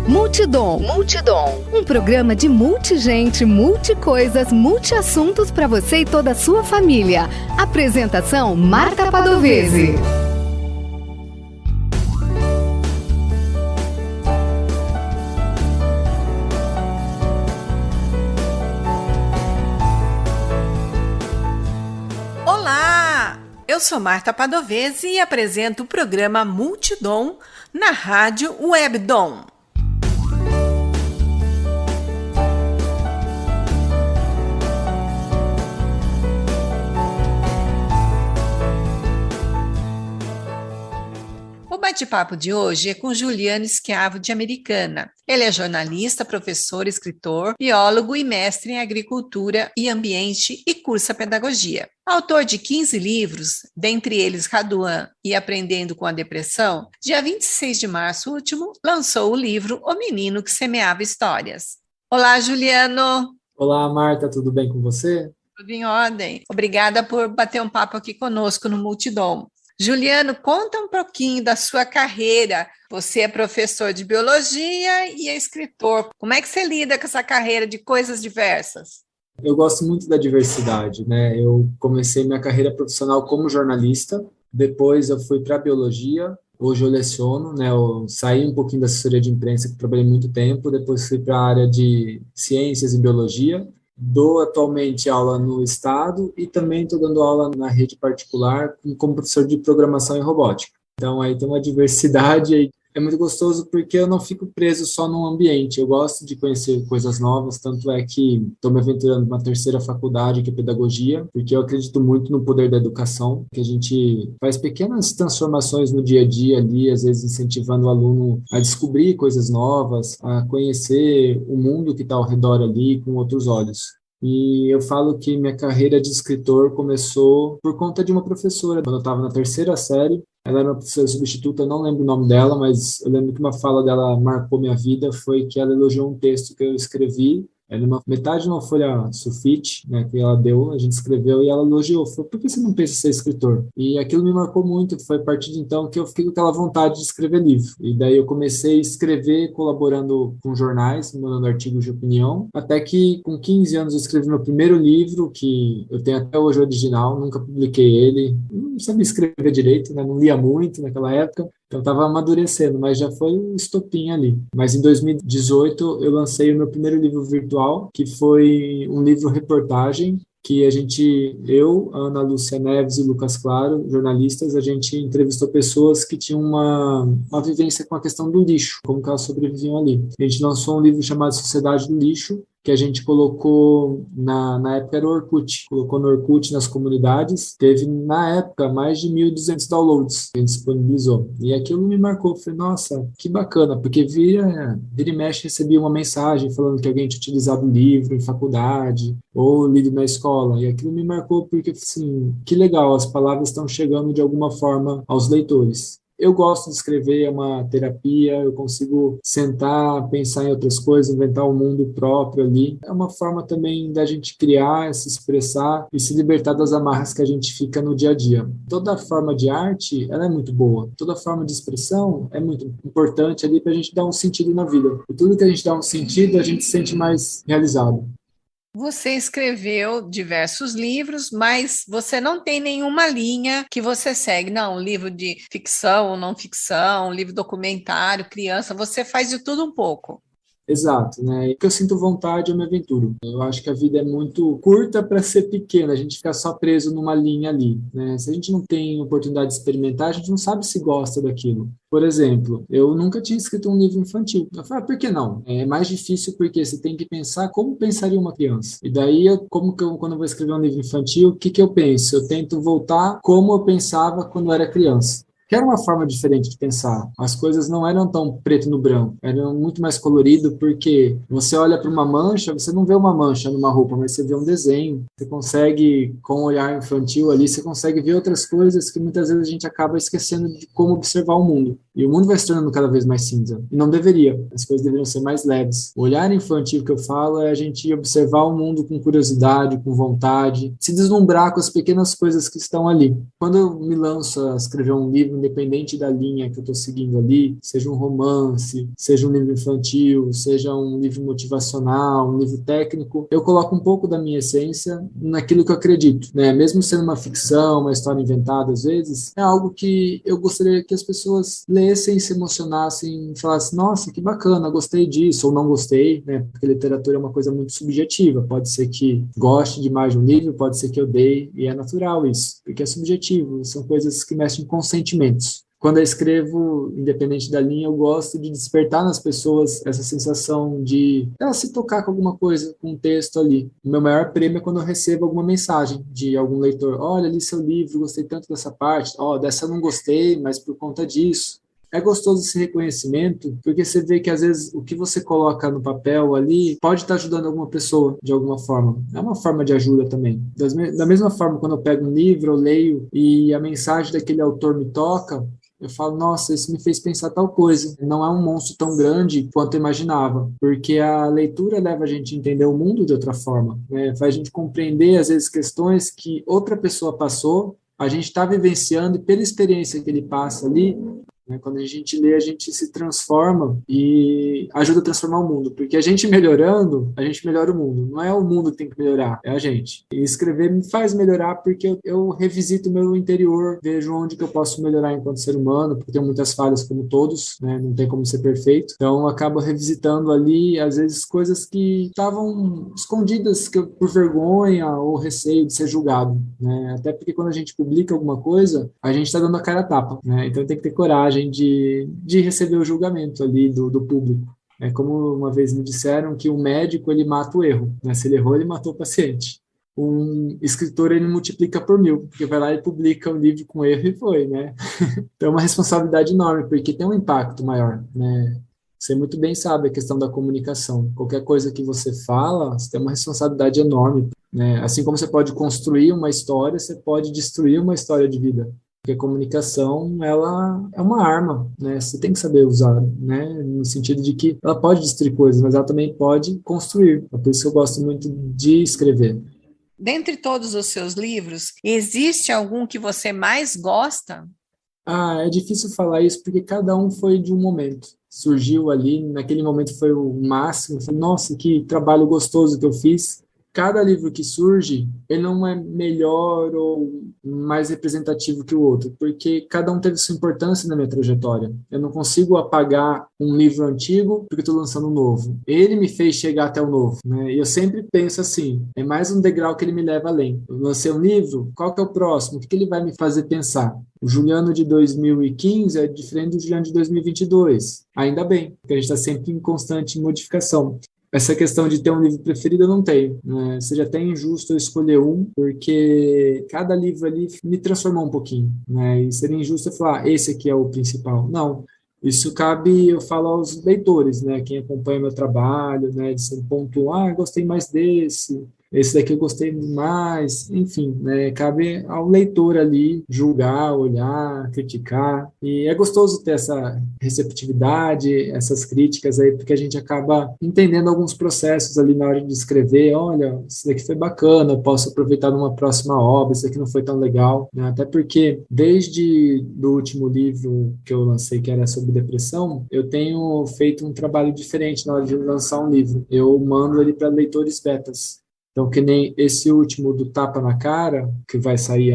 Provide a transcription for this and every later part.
Multidom. Um programa de multigente, multicoisas, multiassuntos para você e toda a sua família. Apresentação: Marta Padovese. Olá, eu sou Marta Padovese e apresento o programa Multidom na Rádio Webdom. O bate-papo de hoje é com Juliano Schiavo, de Americana. Ele é jornalista, professor, escritor, biólogo e mestre em agricultura e ambiente e cursa pedagogia. Autor de 15 livros, dentre eles Raduan e Aprendendo com a Depressão, dia 26 de março último, lançou o livro O Menino que Semeava Histórias. Olá, Juliano! Olá, Marta, tudo bem com você? Tudo em ordem. Obrigada por bater um papo aqui conosco no Multidom. Juliano, conta um pouquinho da sua carreira. Você é professor de biologia e é escritor. Como é que você lida com essa carreira de coisas diversas? Eu gosto muito da diversidade, né? Eu comecei minha carreira profissional como jornalista, depois eu fui para a biologia, hoje eu leciono, né? Eu saí um pouquinho da assessoria de imprensa, que trabalhei muito tempo, depois fui para a área de ciências e biologia. Dou atualmente aula no estado e também estou dando aula na rede particular como professor de programação e robótica. Então aí tem uma diversidade aí. É muito gostoso porque eu não fico preso só num ambiente. Eu gosto de conhecer coisas novas, tanto é que estou me aventurando numa terceira faculdade, que é pedagogia, porque eu acredito muito no poder da educação, que a gente faz pequenas transformações no dia a dia ali, às vezes incentivando o aluno a descobrir coisas novas, a conhecer o mundo que está ao redor ali com outros olhos. E eu falo que minha carreira de escritor começou por conta de uma professora. Quando eu estava na terceira série, ela era uma professora substituta, eu não lembro o nome dela, mas eu lembro que uma fala dela marcou minha vida, foi que ela elogiou um texto que eu escrevi. Era metade de uma folha sulfite, né, que ela deu, a gente escreveu e ela elogiou. Falou, por que você não pensa em ser escritor? E aquilo me marcou muito, foi a partir de então que eu fiquei com aquela vontade de escrever livro. E daí eu comecei a escrever colaborando com jornais, mandando artigos de opinião, até que com 15 anos eu escrevi meu primeiro livro, que eu tenho até hoje o original, nunca publiquei ele, não sabia escrever direito, né, não lia muito naquela época. Então estava amadurecendo, mas já foi um estopim ali. Mas em 2018 eu lancei o meu primeiro livro virtual, que foi um livro-reportagem, que eu, Ana Lúcia Neves e Lucas Claro, jornalistas, a gente entrevistou pessoas que tinham uma vivência com a questão do lixo, como que elas sobreviviam ali. A gente lançou um livro chamado Sociedade do Lixo, que a gente colocou, na época era o Orkut, colocou no Orkut nas comunidades, teve na época mais de 1.200 downloads que a gente disponibilizou, e aquilo me marcou, falei, nossa, que bacana, porque vira e mexe recebia uma mensagem falando que alguém tinha utilizado o livro em faculdade, ou lido na escola, e aquilo me marcou porque, assim, que legal, as palavras estão chegando de alguma forma aos leitores. Eu gosto de escrever, é uma terapia, eu consigo sentar, pensar em outras coisas, inventar um mundo próprio ali. É uma forma também da gente criar, se expressar e se libertar das amarras que a gente fica no dia a dia. Toda forma de arte, ela é muito boa. Toda forma de expressão é muito importante ali para a gente dar um sentido na vida. E tudo que a gente dá um sentido, a gente se sente mais realizado. Você escreveu diversos livros, mas você não tem nenhuma linha que você segue. Não, livro de ficção, não ficção, livro documentário, criança, você faz de tudo um pouco. Exato, né? O que eu sinto vontade, eu me aventuro. Eu acho que a vida é muito curta para ser pequena, a gente fica só preso numa linha ali, né? Se a gente não tem oportunidade de experimentar, a gente não sabe se gosta daquilo. Por exemplo, eu nunca tinha escrito um livro infantil. Eu falei, por que não? É mais difícil porque você tem que pensar como pensaria uma criança. E daí, quando eu vou escrever um livro infantil, o que eu penso? Eu tento voltar como eu pensava quando eu era criança. Que era uma forma diferente de pensar. As coisas não eram tão preto no branco, eram muito mais colorido, porque você olha para uma mancha, você não vê uma mancha numa roupa, mas você vê um desenho. Você consegue, com um olhar infantil ali, você consegue ver outras coisas que muitas vezes a gente acaba esquecendo de como observar o mundo. E o mundo vai se tornando cada vez mais cinza. E não deveria. As coisas deveriam ser mais leves. O olhar infantil que eu falo é a gente observar o mundo com curiosidade, com vontade, se deslumbrar com as pequenas coisas que estão ali. Quando eu me lanço a escrever um livro, independente da linha que eu estou seguindo ali, seja um romance, seja um livro infantil, seja um livro motivacional, um livro técnico, eu coloco um pouco da minha essência naquilo que eu acredito, né? Mesmo sendo uma ficção, uma história inventada às vezes, é algo que eu gostaria que as pessoas lessem, se emocionassem e falassem, nossa, que bacana, gostei disso, ou não gostei, né? Porque literatura é uma coisa muito subjetiva, pode ser que goste demais de um livro, pode ser que odeie, e é natural isso, porque é subjetivo, são coisas que mexem com sentimentos. Quando eu escrevo, independente da linha, eu gosto de despertar nas pessoas essa sensação de ela se tocar com alguma coisa, com um texto ali. O meu maior prêmio é quando eu recebo alguma mensagem de algum leitor. Olha, li seu livro, gostei tanto dessa parte. Dessa eu não gostei, mas por conta disso. É gostoso esse reconhecimento, porque você vê que às vezes o que você coloca no papel ali pode estar ajudando alguma pessoa de alguma forma. É uma forma de ajuda também. Da mesma forma, quando eu pego um livro, eu leio e a mensagem daquele autor me toca, eu falo, nossa, isso me fez pensar tal coisa. Não é um monstro tão grande quanto eu imaginava, porque a leitura leva a gente a entender o mundo de outra forma, né? Faz a gente compreender, às vezes, questões que outra pessoa passou, a gente está vivenciando e pela experiência que ele passa ali, né, quando a gente lê, a gente se transforma e ajuda a transformar o mundo, porque a gente melhorando, a gente melhora o mundo. Não é o mundo que tem que melhorar, é a gente. E escrever me faz melhorar porque eu revisito o meu interior, vejo onde que eu posso melhorar enquanto ser humano, porque tenho muitas falhas como todos, né, não tem como ser perfeito. Então eu acabo revisitando ali, às vezes, coisas que estavam escondidas por vergonha ou receio de ser julgado, né? Até porque quando a gente publica alguma coisa, a gente está dando a cara a tapa, né? Então tem que ter coragem de receber o julgamento ali do público. É como uma vez me disseram que um médico, ele mata o erro, né? Se ele errou, ele matou o paciente. Um escritor, ele multiplica por 1000, porque vai lá e publica um livro com erro e foi, né? Então é uma responsabilidade enorme, porque tem um impacto maior, né? Você muito bem sabe a questão da comunicação. Qualquer coisa que você fala, você tem uma responsabilidade enorme, né? Assim como você pode construir uma história, você pode destruir uma história de vida. Porque a comunicação, ela é uma arma, né? Você tem que saber usar, né? No sentido de que ela pode destruir coisas, mas ela também pode construir. É por isso que eu gosto muito de escrever. Dentre todos os seus livros, existe algum que você mais gosta? É difícil falar isso porque cada um foi de um momento. Surgiu ali, naquele momento foi o máximo. Falei, nossa, que trabalho gostoso que eu fiz. Cada livro que surge, ele não é melhor ou mais representativo que o outro, porque cada um teve sua importância na minha trajetória. Eu não consigo apagar um livro antigo porque estou lançando um novo. Ele me fez chegar até o novo, né? E eu sempre penso assim, é mais um degrau que ele me leva além. Eu lancei um livro, qual que é o próximo? O que ele vai me fazer pensar? O Juliano de 2015 é diferente do Juliano de 2022. Ainda bem, porque a gente está sempre em constante modificação. Essa questão de ter um livro preferido eu não tenho, né? Seria até injusto eu escolher um, porque cada livro ali me transformou um pouquinho, né? E seria injusto eu falar, esse aqui é o principal. Não, isso cabe, eu falo aos leitores, né? Quem acompanha meu trabalho, né? De ser pontuar, gostei mais desse, esse daqui eu gostei mais, enfim, né? Cabe ao leitor ali julgar, olhar, criticar, e é gostoso ter essa receptividade, essas críticas aí, porque a gente acaba entendendo alguns processos ali na hora de escrever, olha, isso daqui foi bacana, eu posso aproveitar numa próxima obra, isso aqui não foi tão legal, né? Até porque desde do último livro que eu lancei, que era sobre depressão, eu tenho feito um trabalho diferente na hora de lançar um livro, eu mando ele para leitores betas. Então, que nem esse último do Tapa na Cara, que vai sair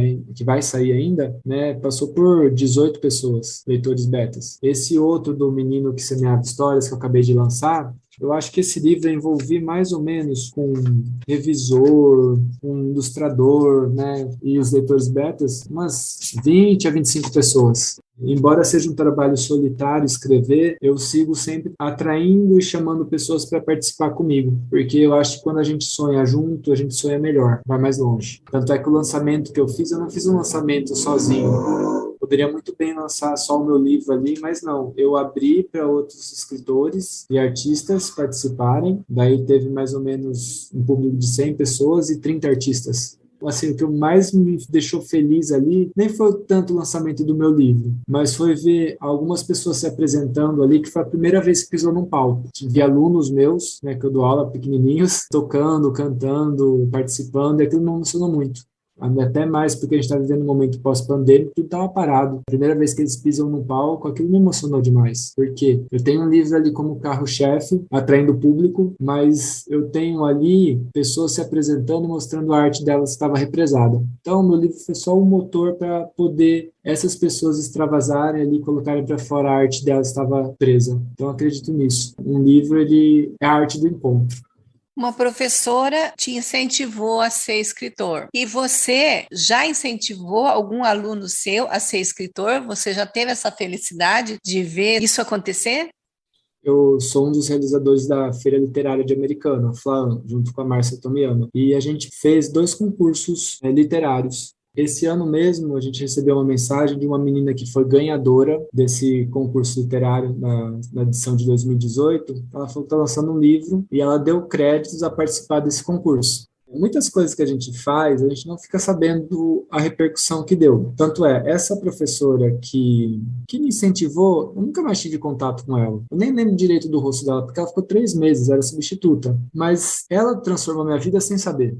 ainda, né, passou por 18 pessoas, leitores betas. Esse outro do Menino que Semeava Histórias, que eu acabei de lançar, eu acho que esse livro eu envolvi mais ou menos com um revisor, um ilustrador, né, e os leitores betas, umas 20 a 25 pessoas. Embora seja um trabalho solitário escrever, eu sigo sempre atraindo e chamando pessoas para participar comigo, porque eu acho que quando a gente sonha junto, a gente sonha melhor, vai mais longe. Tanto é que o lançamento que eu não fiz um lançamento sozinho. Poderia muito bem lançar só o meu livro ali, mas não. Eu abri para outros escritores e artistas participarem. Daí teve mais ou menos um público de 100 pessoas e 30 artistas. Assim, o que mais me deixou feliz ali, nem foi tanto o lançamento do meu livro, mas foi ver algumas pessoas se apresentando ali, que foi a primeira vez que pisou num palco. Vi alunos meus, né, que eu dou aula, pequenininhos, tocando, cantando, participando, e aquilo me emocionou muito. Até mais porque a gente está vivendo um momento pós-pandêmico, tudo estava parado. Primeira vez que eles pisam no palco, aquilo me emocionou demais. Porque eu tenho um livro ali como carro-chefe, atraindo o público, mas eu tenho ali pessoas se apresentando e mostrando a arte delas que estava represada. Então, meu livro foi só um motor para poder essas pessoas extravasarem ali, colocarem para fora a arte delas que estava presa. Então, eu acredito nisso. Um livro, ele é a arte do encontro. Uma professora te incentivou a ser escritor. E você já incentivou algum aluno seu a ser escritor? Você já teve essa felicidade de ver isso acontecer? Eu sou um dos realizadores da Feira Literária de Americana, FLAAM, junto com a Márcia Tomiyama. E a gente fez 2 concursos literários. Esse ano mesmo, a gente recebeu uma mensagem de uma menina que foi ganhadora desse concurso literário na edição de 2018. Ela falou que está lançando um livro e ela deu créditos a participar desse concurso. Muitas coisas que a gente faz, a gente não fica sabendo a repercussão que deu. Tanto essa professora que me incentivou, eu nunca mais tive contato com ela. Eu nem lembro direito do rosto dela, porque ela ficou 3 meses, era substituta. Mas ela transformou minha vida sem saber.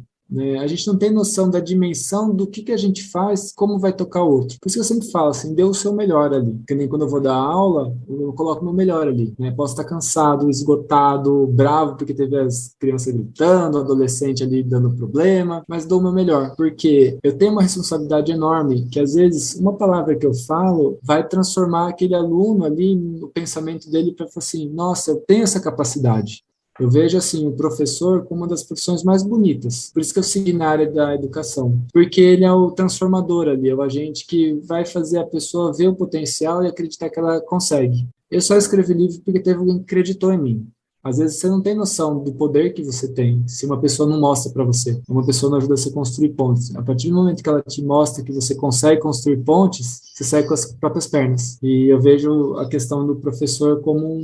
A gente não tem noção da dimensão do que a gente faz, como vai tocar o outro. Por isso que eu sempre falo assim, dê o seu melhor ali. Porque nem quando eu vou dar aula, eu coloco o meu melhor ali. Posso estar cansado, esgotado, bravo, porque teve as crianças gritando, o adolescente ali dando problema, mas dou o meu melhor. Porque eu tenho uma responsabilidade enorme, que às vezes uma palavra que eu falo vai transformar aquele aluno ali no pensamento dele para falar assim, nossa, eu tenho essa capacidade. Eu vejo, assim, o professor como uma das profissões mais bonitas. Por isso que eu segui na área da educação. Porque ele é o transformador ali, é o agente que vai fazer a pessoa ver o potencial e acreditar que ela consegue. Eu só escrevi livro porque teve alguém que acreditou em mim. Às vezes você não tem noção do poder que você tem se uma pessoa não mostra para você, uma pessoa não ajuda você a construir pontes. A partir do momento que ela te mostra que você consegue construir pontes, você sai com as próprias pernas. E eu vejo a questão do professor como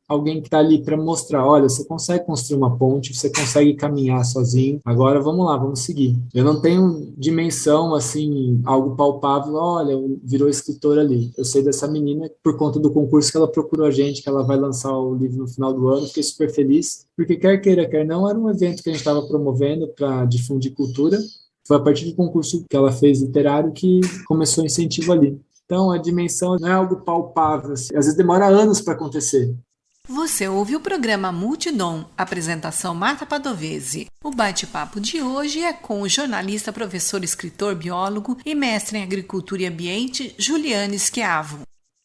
alguém que está ali para mostrar, olha, você consegue construir uma ponte, você consegue caminhar sozinho, agora vamos lá, vamos seguir. Eu não tenho dimensão, assim, algo palpável, olha, virou escritor ali. Eu sei dessa menina por conta do concurso que ela procurou a gente, que ela vai lançar o livro no final do ano, fiquei super feliz, porque quer queira, quer não, era um evento que a gente estava promovendo para difundir cultura. Foi a partir do concurso que ela fez literário que começou o incentivo ali. Então, a dimensão não é algo palpável, assim. Às vezes demora anos para acontecer. Você ouve o programa Multidom, apresentação Marta Padovese. O bate-papo de hoje é com o jornalista, professor, escritor, biólogo e mestre em agricultura e ambiente, Juliane Schiavo.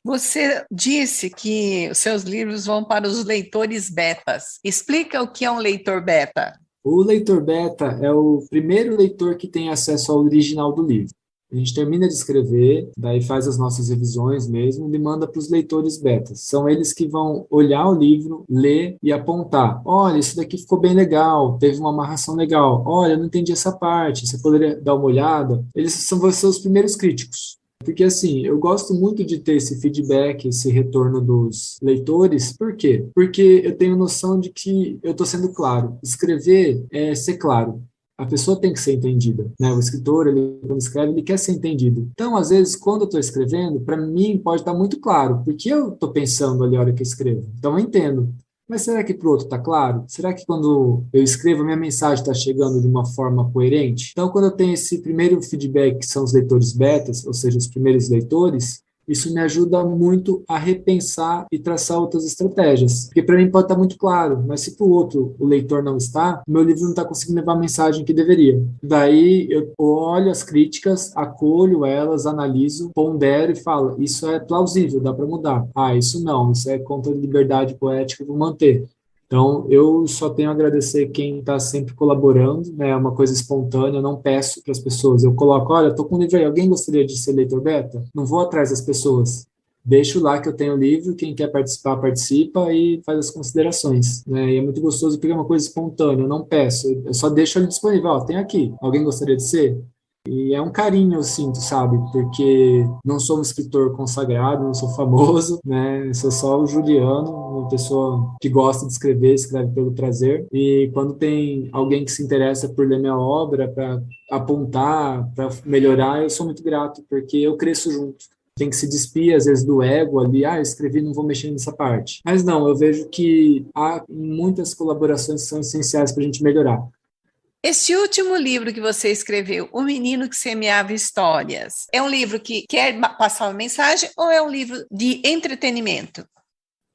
Você disse que os seus livros vão para os leitores betas. Explica o que é um leitor beta. O leitor beta é o primeiro leitor que tem acesso ao original do livro. A gente termina de escrever, daí faz as nossas revisões mesmo e manda para os leitores betas. São eles que vão olhar o livro, ler e apontar. Olha, isso daqui ficou bem legal, teve uma amarração legal. Olha, eu não entendi essa parte, você poderia dar uma olhada? Eles vão ser os primeiros críticos. Porque, assim, eu gosto muito de ter esse feedback, esse retorno dos leitores. Por quê? Porque eu tenho noção de que eu estou sendo claro. Escrever é ser claro. A pessoa tem que ser entendida, né? O escritor, ele, quando escreve, ele quer ser entendido. Então, às vezes, quando eu estou escrevendo, para mim pode estar muito claro, porque eu estou pensando ali a hora que eu escrevo. Então, eu entendo. Mas será que para o outro está claro? Será que quando eu escrevo, a minha mensagem está chegando de uma forma coerente? Então, quando eu tenho esse primeiro feedback, que são os leitores betas, ou seja, os primeiros leitores, isso me ajuda muito a repensar e traçar outras estratégias. Porque para mim pode estar muito claro, mas se para o outro o leitor não está, o meu livro não está conseguindo levar a mensagem que deveria. Daí eu olho as críticas, acolho elas, analiso, pondero e falo, isso é plausível, dá para mudar. Ah, isso não, isso é contra a liberdade poética, vou manter. Então, eu só tenho a agradecer quem está sempre colaborando, né? É uma coisa espontânea, eu não peço para as pessoas. Eu coloco, olha, estou com um livro aí, alguém gostaria de ser leitor beta? Não vou atrás das pessoas. Deixo lá que eu tenho o livro, quem quer participar, participa e faz as considerações, né? E é muito gostoso porque é uma coisa espontânea, eu não peço, eu só deixo ele disponível, ó, tem aqui, alguém gostaria de ser? E é um carinho, eu sinto, sabe? Porque não sou um escritor consagrado, não sou famoso, né? Eu sou só o Juliano, uma pessoa que gosta de escrever, escreve pelo prazer. E quando tem alguém que se interessa por ler minha obra, para apontar, para melhorar, eu sou muito grato, porque eu cresço junto. Tem que se despir, às vezes, do ego ali, escrevi, não vou mexer nessa parte. Mas não, eu vejo que há muitas colaborações que são essenciais para a gente melhorar. Esse último livro que você escreveu, O Menino que Semeava Histórias, é um livro que quer passar uma mensagem ou é um livro de entretenimento?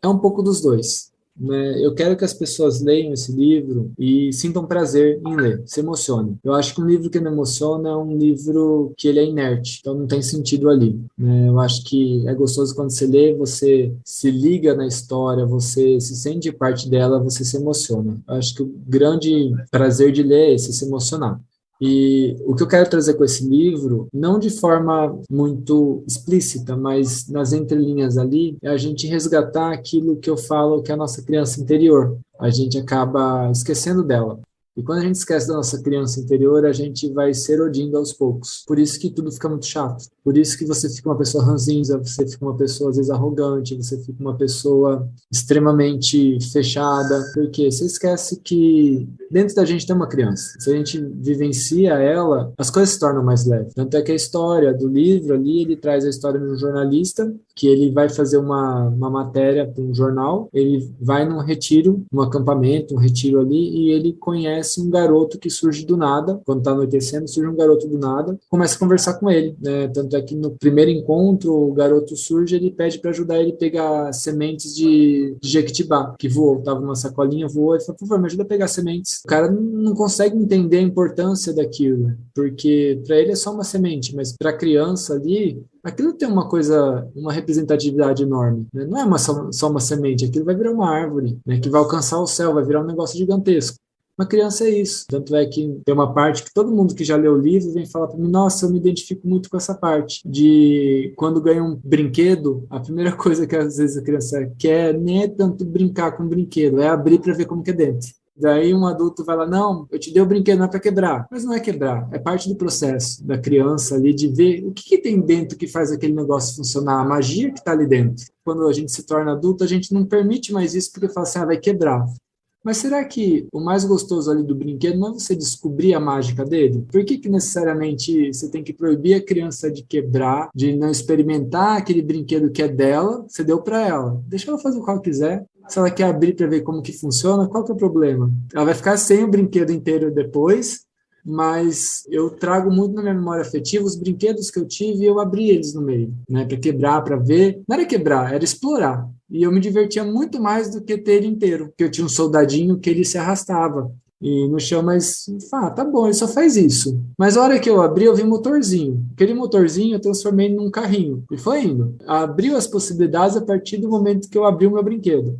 É um pouco dos dois, né? Eu quero que as pessoas leiam esse livro e sintam prazer em ler, se emocionem. Eu acho que um livro que não emociona é um livro que ele é inerte, então não tem sentido ali, né? Eu acho que é gostoso quando você lê, você se liga na história, você se sente parte dela, você se emociona. Eu acho que o grande prazer de ler é esse, se emocionar. E o que eu quero trazer com esse livro, não de forma muito explícita, mas nas entrelinhas ali, é a gente resgatar aquilo que eu falo que é a nossa criança interior. A gente acaba esquecendo dela. E quando a gente esquece da nossa criança interior, a gente vai se erodindo aos poucos. Por isso que tudo fica muito chato. Por isso que você fica uma pessoa ranzinza, você fica uma pessoa, às vezes, arrogante, você fica uma pessoa extremamente fechada, porque você esquece que dentro da gente tem uma criança. Se a gente vivencia ela, as coisas se tornam mais leves. Tanto é que a história do livro ali, ele traz a história de um jornalista, que ele vai fazer uma matéria para um jornal, ele vai num retiro, num acampamento, um retiro ali, e ele conhece um garoto que surge do nada, quando está anoitecendo, surge um garoto do nada, começa a conversar com ele, né? Tanto é que no primeiro encontro, o garoto surge, ele pede para ajudar ele a pegar sementes de jequitibá, que voou, tava numa sacolinha, voou, ele falou, por favor, me ajuda a pegar sementes. O cara não consegue entender a importância daquilo, porque para ele é só uma semente, mas para a criança ali, aquilo tem uma coisa, uma representatividade enorme, né? Não é só uma semente, aquilo vai virar uma árvore, né? Que vai alcançar o céu, vai virar um negócio gigantesco. Uma criança é isso. Tanto é que tem uma parte que todo mundo que já leu o livro vem falar para mim, nossa, eu me identifico muito com essa parte de quando ganha um brinquedo, a primeira coisa que às vezes a criança quer nem é tanto brincar com o brinquedo, é abrir para ver como que é dentro. Daí um adulto vai lá, não, eu te dei o brinquedo, não é para quebrar. Mas não é quebrar, é parte do processo da criança ali de ver o que tem dentro que faz aquele negócio funcionar, a magia que está ali dentro. Quando a gente se torna adulto, a gente não permite mais isso porque fala assim, vai quebrar. Mas será que o mais gostoso ali do brinquedo não é você descobrir a mágica dele? Por que necessariamente você tem que proibir a criança de quebrar, de não experimentar aquele brinquedo que é dela, você deu para ela? Deixa ela fazer o que ela quiser. Se ela quer abrir para ver como que funciona, qual que é o problema? Ela vai ficar sem o brinquedo inteiro depois, mas eu trago muito na minha memória afetiva os brinquedos que eu tive e eu abri eles no meio, né, para quebrar, para ver. Não era quebrar, era explorar. E eu me divertia muito mais do que ter ele inteiro, porque eu tinha um soldadinho que ele se arrastava e no chão, mas tá bom, ele só faz isso. Mas a hora que eu abri, eu vi um motorzinho. Aquele motorzinho eu transformei num carrinho e foi indo. Abriu as possibilidades a partir do momento que eu abri o meu brinquedo.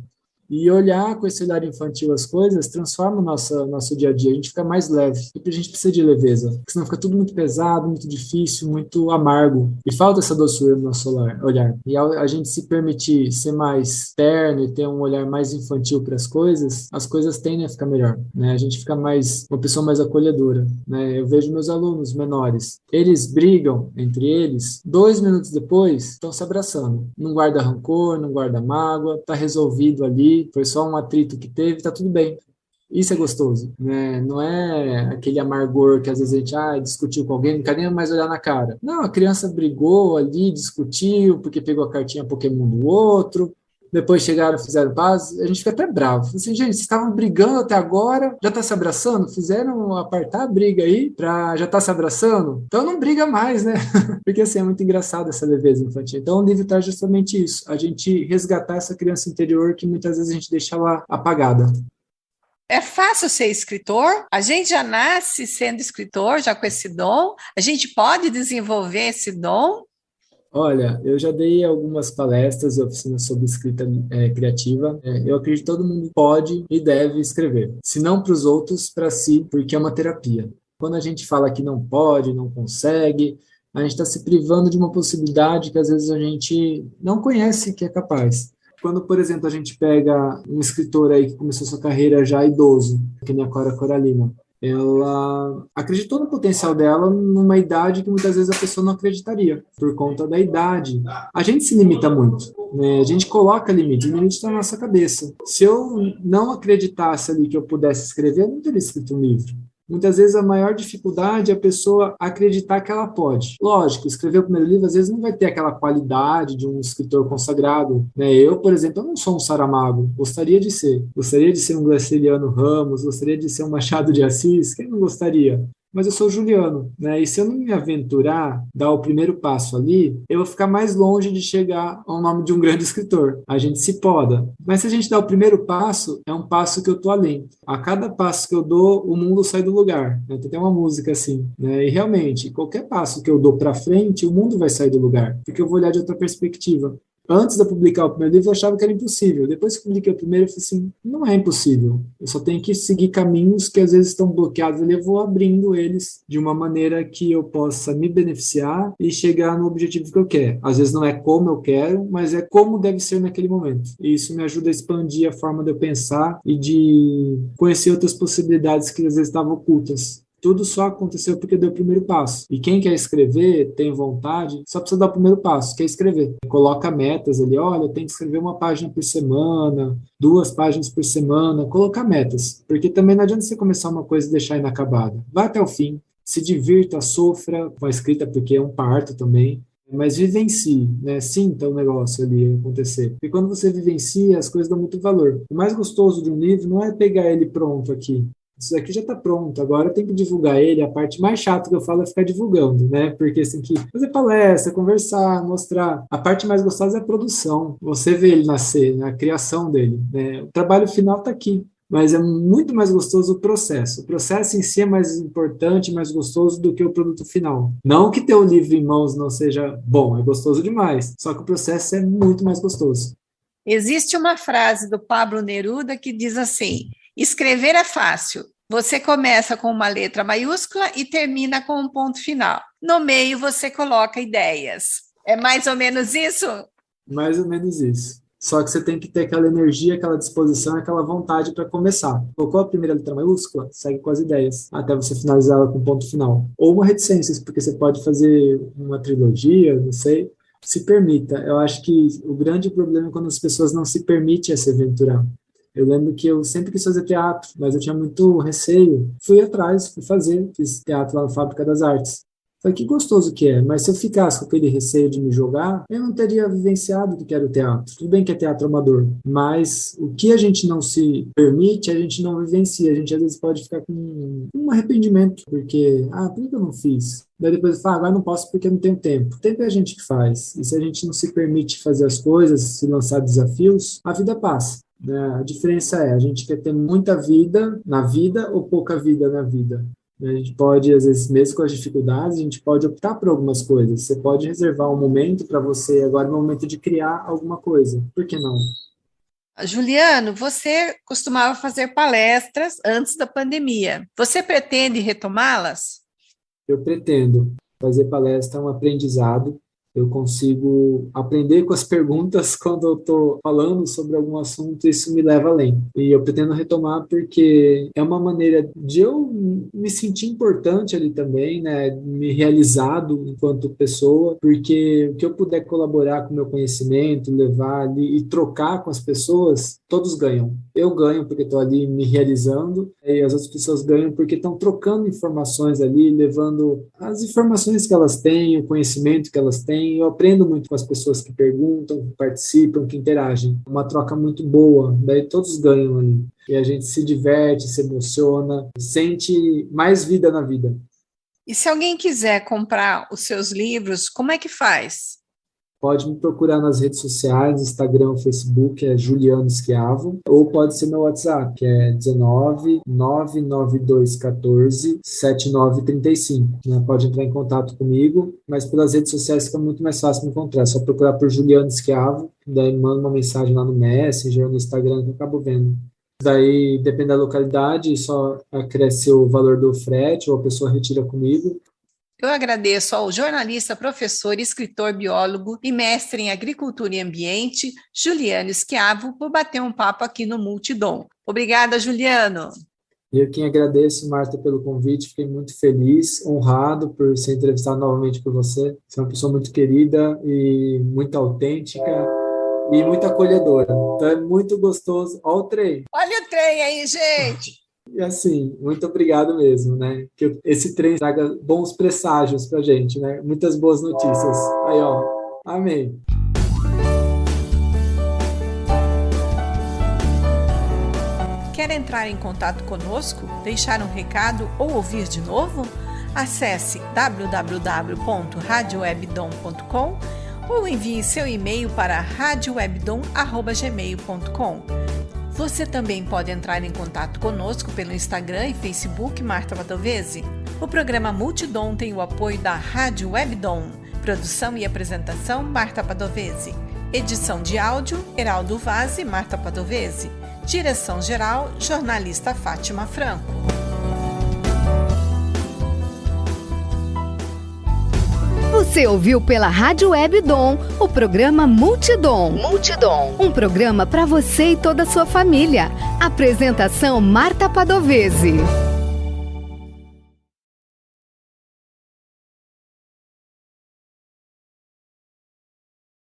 E olhar com esse olhar infantil as coisas transforma o nosso dia a dia. A gente fica mais leve. E a gente precisa de leveza. Porque senão fica tudo muito pesado, muito difícil, muito amargo. E falta essa doçura no nosso olhar. E ao a gente se permitir ser mais terno e ter um olhar mais infantil para as coisas tendem a ficar melhor, né? A gente fica uma pessoa mais acolhedora, né? Eu vejo meus alunos menores. Eles brigam entre eles. 2 minutos depois, estão se abraçando. Não guarda rancor, não guarda mágoa. Tá resolvido ali. Foi só um atrito que teve, tá tudo bem. Isso é gostoso, né? Não é aquele amargor que às vezes a gente discutiu com alguém, não quer nem mais olhar na cara. Não, a criança brigou ali, discutiu, porque pegou a cartinha Pokémon do outro, depois chegaram, fizeram paz, a gente fica até bravo. Assim, gente, vocês estavam brigando até agora, já tá se abraçando? Fizeram apartar a briga aí já tá se abraçando? Então não briga mais, né? Porque assim, é muito engraçado essa leveza infantil. Então o livro traz justamente isso, a gente resgatar essa criança interior que muitas vezes a gente deixa ela apagada. É fácil ser escritor? A gente já nasce sendo escritor, já com esse dom? A gente pode desenvolver esse dom? Olha, eu já dei algumas palestras e oficinas sobre escrita criativa. Eu acredito que todo mundo pode e deve escrever. Se não para os outros, para si, porque é uma terapia. Quando a gente fala que não pode, não consegue, a gente está se privando de uma possibilidade que às vezes a gente não conhece que é capaz. Quando, por exemplo, a gente pega um escritor aí que começou sua carreira já idoso, que nem a Cora Coralina, ela acreditou no potencial dela numa idade que muitas vezes a pessoa não acreditaria, por conta da idade. A gente se limita muito, né? A gente coloca limite, o limite está na nossa cabeça. Se eu não acreditasse ali que eu pudesse escrever, eu não teria escrito um livro. Muitas vezes a maior dificuldade é a pessoa acreditar que ela pode. Lógico, escrever o primeiro livro às vezes não vai ter aquela qualidade de um escritor consagrado, né? Eu, por exemplo, eu não sou um Saramago, gostaria de ser. Gostaria de ser um Graciliano Ramos, gostaria de ser um Machado de Assis, quem não gostaria? Mas eu sou Juliano, né? E se eu não me aventurar, dar o primeiro passo ali, eu vou ficar mais longe de chegar ao nome de um grande escritor. A gente se poda. Mas se a gente dá o primeiro passo, é um passo que eu tô além. A cada passo que eu dou, o mundo sai do lugar. Né? Tem até uma música assim, né? E realmente, qualquer passo que eu dou para frente, o mundo vai sair do lugar, porque eu vou olhar de outra perspectiva. Antes de eu publicar o primeiro livro, eu achava que era impossível. Depois que eu publiquei o primeiro, eu falei assim, não é impossível. Eu só tenho que seguir caminhos que às vezes estão bloqueados ali, eu vou abrindo eles de uma maneira que eu possa me beneficiar e chegar no objetivo que eu quero. Às vezes não é como eu quero, mas é como deve ser naquele momento. E isso me ajuda a expandir a forma de eu pensar e de conhecer outras possibilidades que às vezes estavam ocultas. Tudo só aconteceu porque deu o primeiro passo. E quem quer escrever, tem vontade, só precisa dar o primeiro passo, que é escrever. Coloca metas ali, olha, eu tenho que escrever 1 página por semana, 2 páginas por semana, colocar metas. Porque também não adianta você começar uma coisa e deixar inacabada. Vai até o fim, se divirta, sofra com a escrita, porque é um parto também. Mas vivencie, né? Sinta o negócio ali acontecer. Porque quando você vivencia, as coisas dão muito valor. O mais gostoso de um livro não é pegar ele pronto aqui. Isso aqui já está pronto, agora eu tenho que divulgar ele. A parte mais chata que eu falo é ficar divulgando, né? Porque você tem que fazer palestra, conversar, mostrar. A parte mais gostosa é a produção. Você vê ele nascer, né? A criação dele, né? O trabalho final está aqui. Mas é muito mais gostoso o processo. O processo em si é mais importante, mais gostoso do que o produto final. Não que ter o livro em mãos não seja bom, é gostoso demais. Só que o processo é muito mais gostoso. Existe uma frase do Pablo Neruda que diz assim: escrever é fácil. Você começa com uma letra maiúscula e termina com um ponto final. No meio você coloca ideias. É mais ou menos isso? Mais ou menos isso. Só que você tem que ter aquela energia, aquela disposição, aquela vontade para começar. Colocou a primeira letra maiúscula, segue com as ideias, até você finalizar ela com ponto final. Ou uma reticência, porque você pode fazer uma trilogia, não sei. Se permita. Eu acho que o grande problema é quando as pessoas não se permitem a se aventurar. Eu lembro que eu sempre quis fazer teatro, mas eu tinha muito receio. Fui atrás, fui fazer, fiz teatro lá na Fábrica das Artes. Falei, que gostoso que é, mas se eu ficasse com aquele receio de me jogar, eu não teria vivenciado o que era o teatro. Tudo bem que é teatro amador, mas o que a gente não se permite, a gente não vivencia. A gente às vezes pode ficar com um arrependimento, porque, por que eu não fiz? Daí depois fala, agora não posso porque eu não tenho tempo. O tempo é a gente que faz, e se a gente não se permite fazer as coisas, se lançar desafios, a vida passa. A diferença é, a gente quer ter muita vida na vida ou pouca vida na vida. A gente pode, às vezes, mesmo com as dificuldades, a gente pode optar por algumas coisas. Você pode reservar um momento para você, agora no momento de criar alguma coisa. Por que não? Juliano, você costumava fazer palestras antes da pandemia. Você pretende retomá-las? Eu pretendo. Fazer palestra é um aprendizado. Eu consigo aprender com as perguntas quando eu estou falando sobre algum assunto, isso me leva além. E eu pretendo retomar porque é uma maneira de eu me sentir importante ali também, né? Me realizado enquanto pessoa, porque o que eu puder colaborar com o meu conhecimento, levar ali e trocar com as pessoas, todos ganham. Eu ganho porque estou ali me realizando e as outras pessoas ganham porque estão trocando informações ali, levando as informações que elas têm, o conhecimento que elas têm. Eu aprendo muito com as pessoas que perguntam, que participam, que interagem. Uma troca muito boa, daí todos ganham ali. E a gente se diverte, se emociona, sente mais vida na vida. E se alguém quiser comprar os seus livros, como é que faz? Pode me procurar nas redes sociais, Instagram, Facebook, é Juliano Schiavo, ou pode ser meu WhatsApp, que é 19 99214 7935. Pode entrar em contato comigo, mas pelas redes sociais fica muito mais fácil me encontrar. É só procurar por Juliano Schiavo, daí manda uma mensagem lá no Messenger, no Instagram, que eu acabo vendo. Daí, depende da localidade, só acresce o valor do frete, ou a pessoa retira comigo. Eu agradeço ao jornalista, professor, escritor, biólogo e mestre em agricultura e ambiente, Juliano Schiavo, por bater um papo aqui no Multidom. Obrigada, Juliano. Eu quem agradeço, Marta, pelo convite, fiquei muito feliz, honrado por ser entrevistado novamente por você. Você é uma pessoa muito querida e muito autêntica e muito acolhedora. Então é muito gostoso. Olha o trem. Olha o trem aí, gente! E assim, muito obrigado mesmo, né? Que esse trem traga bons presságios pra gente, né? Muitas boas notícias. Aí, ó. Amém. Quer entrar em contato conosco, deixar um recado ou ouvir de novo? Acesse www.radiowebdom.com ou envie seu e-mail para radiowebdom@gmail.com. Você também pode entrar em contato conosco pelo Instagram e Facebook Marta Padovese. O programa Multidom tem o apoio da Rádio Webdom. Produção e apresentação Marta Padovese. Edição de áudio Heraldo Vaz e Marta Padovese. Direção-geral, jornalista Fátima Franco. Você ouviu pela Rádio Webdom o programa Multidom. Um programa para você e toda a sua família. Apresentação Marta Padovese.